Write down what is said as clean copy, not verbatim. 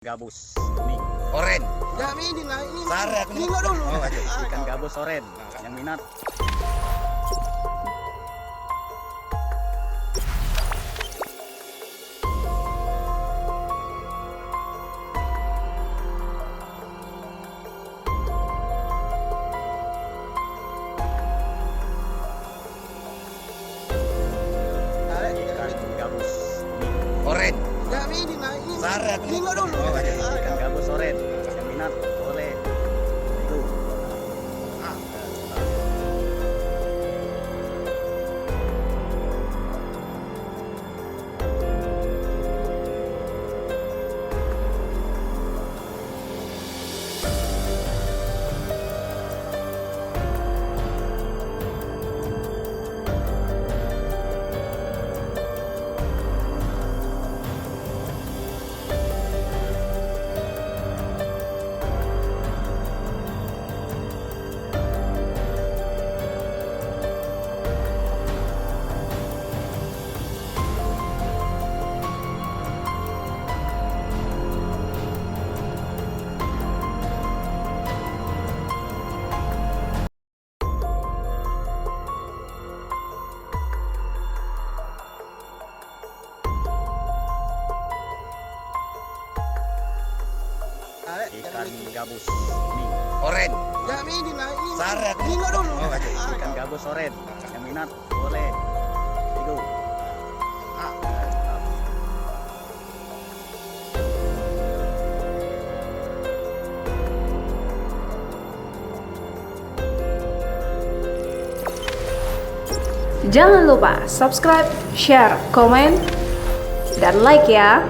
Gabus nih Oren. Ya ini lah, ini. Sare aku Ini enggak dulu. Oh, aduh. ikan gabus oren yang minat. Ikan gabus nih Oren. Ya ini lah, ini. Sare aku Ini enggak dulu. Oh, aduh. ikan gabus oren yang minat boleh itu. Ikan gabus nih Oren. Ya ini lah, ini. Sare aku Ini enggak dulu. Oh, aduh. ikan gabus oren yang minat boleh itu. Jangan lupa subscribe, share, komen, dan like ya.